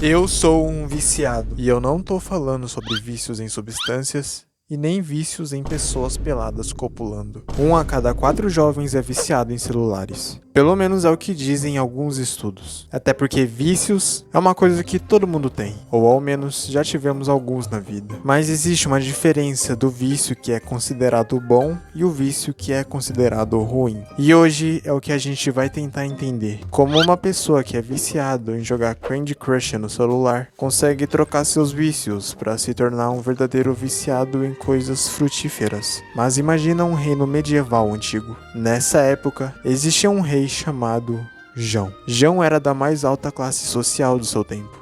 Eu sou um viciado. E eu não tô falando sobre vícios em substâncias e nem vícios em pessoas peladas copulando. 1 a cada 4 jovens é viciado em celulares. Pelo menos é o que dizem alguns estudos. Até porque vícios é uma coisa que todo mundo tem, ou ao menos já tivemos alguns na vida. Mas existe uma diferença do vício que é considerado bom e o vício que é considerado ruim. E hoje é o que a gente vai tentar entender. Como uma pessoa que é viciado em jogar Candy Crush no celular consegue trocar seus vícios para se tornar um verdadeiro viciado em coisas frutíferas. Mas imagina um reino medieval antigo. Nessa época, existia um rei chamado João. João era da mais alta classe social do seu tempo.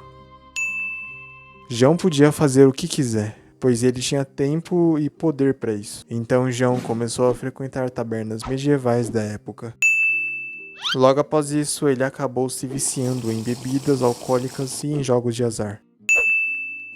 João podia fazer o que quiser, pois ele tinha tempo e poder para isso. Então João começou a frequentar tabernas medievais da época. Logo após isso, ele acabou se viciando em bebidas alcoólicas e em jogos de azar.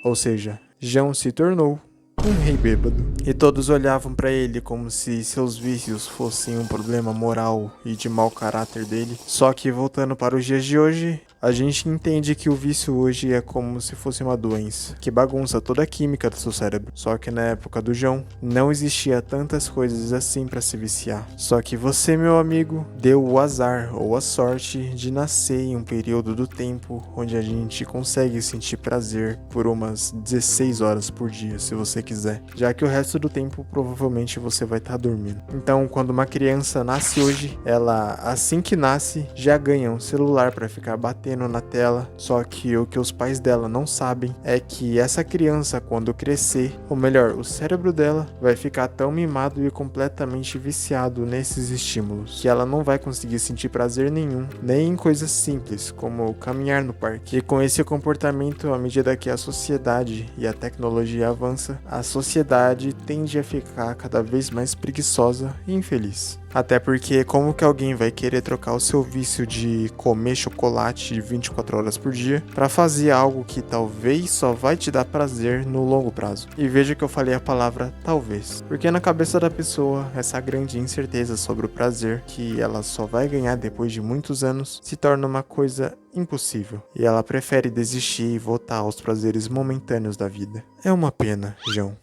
Ou seja, João se tornou um rei bêbado. E todos olhavam para ele como se seus vícios fossem um problema moral e de mau caráter dele. Só que voltando para os dias de hoje, a gente entende que o vício hoje é como se fosse uma doença, que bagunça toda a química do seu cérebro. Só que na época do João, não existia tantas coisas assim para se viciar. Só que você, meu amigo, deu o azar ou a sorte de nascer em um período do tempo onde a gente consegue sentir prazer por umas 16 horas por dia, se você quiser. Já que o resto do tempo provavelmente você vai estar dormindo. Então, quando uma criança nasce hoje, ela, assim que nasce, já ganha um celular para ficar batendo na tela, só que o que os pais dela não sabem é que essa criança, quando crescer, ou melhor, o cérebro dela vai ficar tão mimado e completamente viciado nesses estímulos, que ela não vai conseguir sentir prazer nenhum, nem em coisas simples, como caminhar no parque. E com esse comportamento, à medida que a sociedade e a tecnologia avança, a sociedade tende a ficar cada vez mais preguiçosa e infeliz. Até porque como que alguém vai querer trocar o seu vício de comer chocolate 24 horas por dia para fazer algo que talvez só vai te dar prazer no longo prazo? E veja que eu falei a palavra talvez, porque na cabeça da pessoa essa grande incerteza sobre o prazer que ela só vai ganhar depois de muitos anos se torna uma coisa impossível, e ela prefere desistir e voltar aos prazeres momentâneos da vida. É uma pena, João.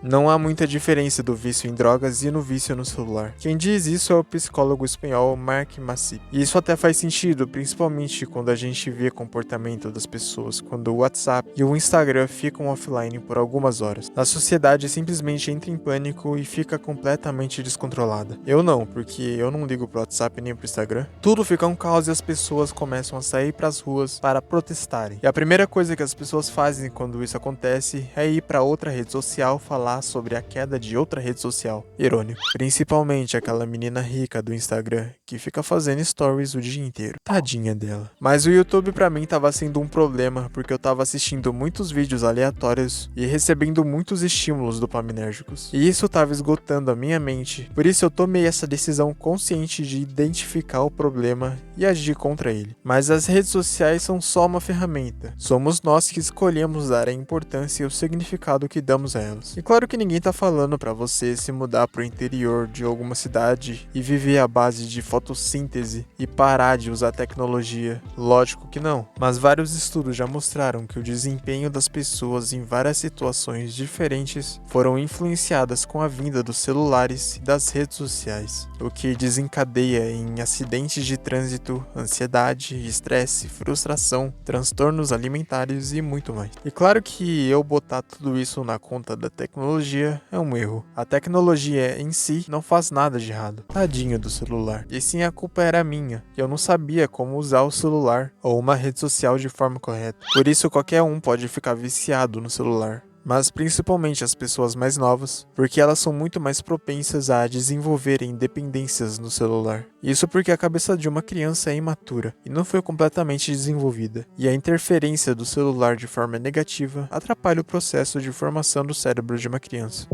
Não há muita diferença do vício em drogas e no vício no celular. Quem diz isso é o psicólogo espanhol Marc Massip. E isso até faz sentido, principalmente quando a gente vê comportamento das pessoas quando o WhatsApp e o Instagram ficam offline por algumas horas. A sociedade simplesmente entra em pânico e fica completamente descontrolada. Eu não, porque eu não ligo pro WhatsApp nem pro Instagram. Tudo fica um caos e as pessoas começam a sair pras ruas para protestarem. E a primeira coisa que as pessoas fazem quando isso acontece é ir pra outra rede social falar sobre a queda de outra rede social. Irônico. Principalmente aquela menina rica do Instagram que fica fazendo stories o dia inteiro. Tadinha dela. Mas o YouTube pra mim tava sendo um problema porque eu tava assistindo muitos vídeos aleatórios e recebendo muitos estímulos dopaminérgicos. E isso tava esgotando a minha mente. Por isso eu tomei essa decisão consciente de identificar o problema e agir contra ele. Mas as redes sociais são só uma ferramenta. Somos nós que escolhemos dar a importância e o significado que damos a elas. E claro que ninguém tá falando pra você se mudar pro interior de alguma cidade e viver à base de fotossíntese e parar de usar tecnologia. Lógico que não. Mas vários estudos já mostraram que o desempenho das pessoas em várias situações diferentes foram influenciadas com a vinda dos celulares e das redes sociais, o que desencadeia em acidentes de trânsito, ansiedade, estresse, frustração, transtornos alimentares e muito mais. E claro que eu botar tudo isso na conta da tecnologia é um erro. A tecnologia em si não faz nada de errado. Tadinho do celular. E sim, a culpa era minha. Eu não sabia como usar o celular ou uma rede social de forma correta. Por isso qualquer um pode ficar viciado no celular. Mas principalmente as pessoas mais novas, porque elas são muito mais propensas a desenvolverem dependências no celular. Isso porque a cabeça de uma criança é imatura e não foi completamente desenvolvida, e a interferência do celular de forma negativa atrapalha o processo de formação do cérebro de uma criança.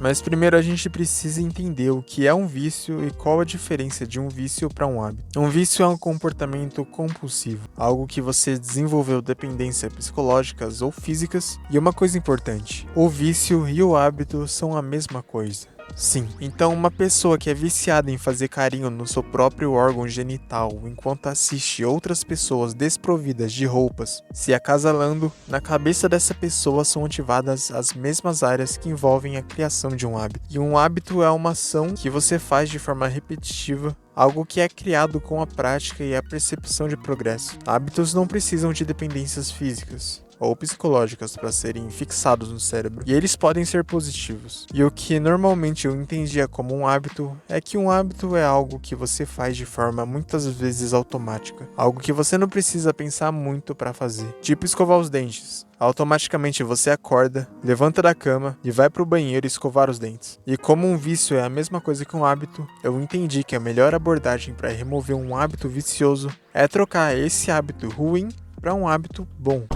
Mas primeiro a gente precisa entender o que é um vício e qual a diferença de um vício para um hábito. Um vício é um comportamento compulsivo, algo que você desenvolveu dependências psicológicas ou físicas. E uma coisa importante, o vício e o hábito são a mesma coisa. Sim, então uma pessoa que é viciada em fazer carinho no seu próprio órgão genital enquanto assiste outras pessoas desprovidas de roupas se acasalando, na cabeça dessa pessoa são ativadas as mesmas áreas que envolvem a criação de um hábito. E um hábito é uma ação que você faz de forma repetitiva, algo que é criado com a prática e a percepção de progresso. Hábitos não precisam de dependências físicas ou psicológicas para serem fixados no cérebro, e eles podem ser positivos. E o que normalmente eu entendia como um hábito é que um hábito é algo que você faz de forma muitas vezes automática, algo que você não precisa pensar muito para fazer, tipo escovar os dentes. Automaticamente você acorda, levanta da cama e vai pro banheiro escovar os dentes. E como um vício é a mesma coisa que um hábito, eu entendi que a melhor abordagem para remover um hábito vicioso é trocar esse hábito ruim para um hábito bom.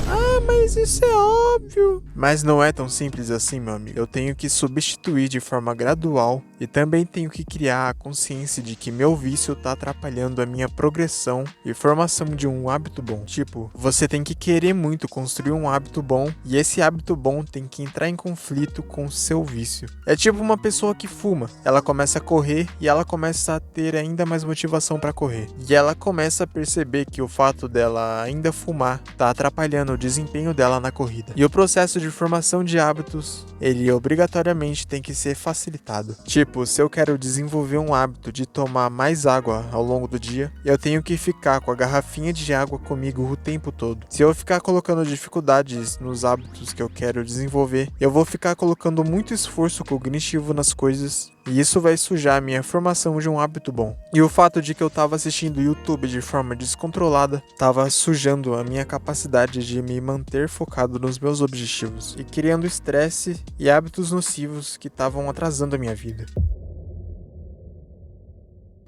Mas isso é óbvio. Mas não é tão simples assim, meu amigo. Eu tenho que substituir de forma gradual e também tenho que criar a consciência de que meu vício tá atrapalhando a minha progressão e formação de um hábito bom. Tipo, você tem que querer muito construir um hábito bom e esse hábito bom tem que entrar em conflito com o seu vício. É tipo uma pessoa que fuma. Ela começa a correr e ela começa a ter ainda mais motivação para correr. E ela começa a perceber que o fato dela ainda fumar tá atrapalhando o desempenho dela na corrida. E o processo de formação de hábitos, ele obrigatoriamente tem que ser facilitado. Tipo, se eu quero desenvolver um hábito de tomar mais água ao longo do dia, eu tenho que ficar com a garrafinha de água comigo o tempo todo. Se eu ficar colocando dificuldades nos hábitos que eu quero desenvolver, eu vou ficar colocando muito esforço cognitivo nas coisas e isso vai sujar a minha formação de um hábito bom. E o fato de que eu tava assistindo YouTube de forma descontrolada tava sujando a minha capacidade de me manter focado nos meus objetivos e criando estresse e hábitos nocivos que estavam atrasando a minha vida.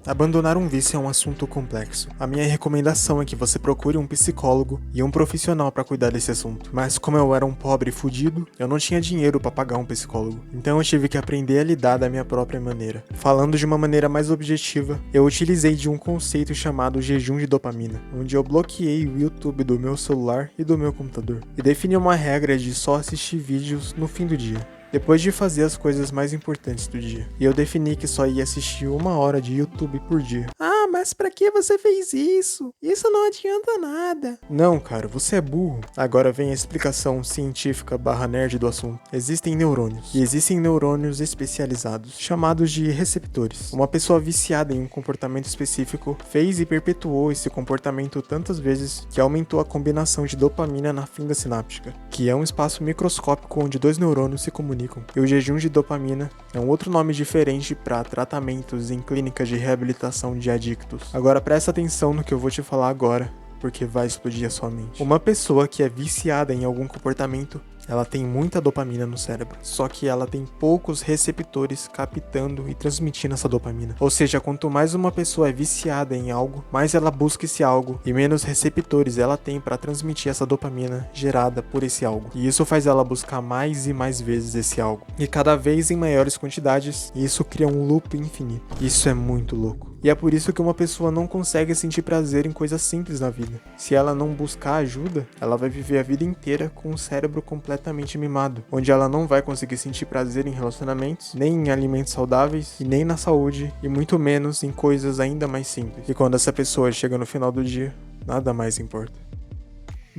Abandonar um vício é um assunto complexo. A minha recomendação é que você procure um psicólogo e um profissional para cuidar desse assunto. Mas como eu era um pobre fudido, eu não tinha dinheiro para pagar um psicólogo. Então eu tive que aprender a lidar da minha própria maneira. Falando de uma maneira mais objetiva, eu utilizei de um conceito chamado jejum de dopamina, onde eu bloqueei o YouTube do meu celular e do meu computador. E defini uma regra de só assistir vídeos no fim do dia, depois de fazer as coisas mais importantes do dia. E eu defini que só ia assistir 1 hora de YouTube por dia. Ah, mas pra que você fez isso? Isso não adianta nada. Não, cara, você é burro. Agora vem a explicação científica /nerd do assunto. Existem neurônios. E existem neurônios especializados, chamados de receptores. Uma pessoa viciada em um comportamento específico fez e perpetuou esse comportamento tantas vezes que aumentou a combinação de dopamina na fenda sináptica, que é um espaço microscópico onde 2 neurônios se comunicam. E o jejum de dopamina é um outro nome diferente para tratamentos em clínicas de reabilitação de adictos. Agora presta atenção no que eu vou te falar agora, porque vai explodir a sua mente. Uma pessoa que é viciada em algum comportamento, ela tem muita dopamina no cérebro, só que ela tem poucos receptores captando e transmitindo essa dopamina. Ou seja, quanto mais uma pessoa é viciada em algo, mais ela busca esse algo e menos receptores ela tem para transmitir essa dopamina gerada por esse algo. E isso faz ela buscar mais e mais vezes esse algo, e cada vez em maiores quantidades, e isso cria um loop infinito. Isso é muito louco. E é por isso que uma pessoa não consegue sentir prazer em coisas simples na vida. Se ela não buscar ajuda, ela vai viver a vida inteira com o cérebro completamente mimado, onde ela não vai conseguir sentir prazer em relacionamentos, nem em alimentos saudáveis, e nem na saúde, e muito menos em coisas ainda mais simples. E quando essa pessoa chega no final do dia, nada mais importa.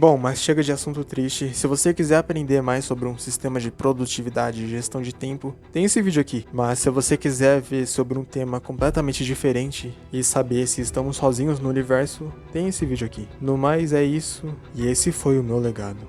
Bom, mas chega de assunto triste. Se você quiser aprender mais sobre um sistema de produtividade e gestão de tempo, tem esse vídeo aqui. Mas se você quiser ver sobre um tema completamente diferente e saber se estamos sozinhos no universo, tem esse vídeo aqui. No mais é isso, e esse foi o meu legado.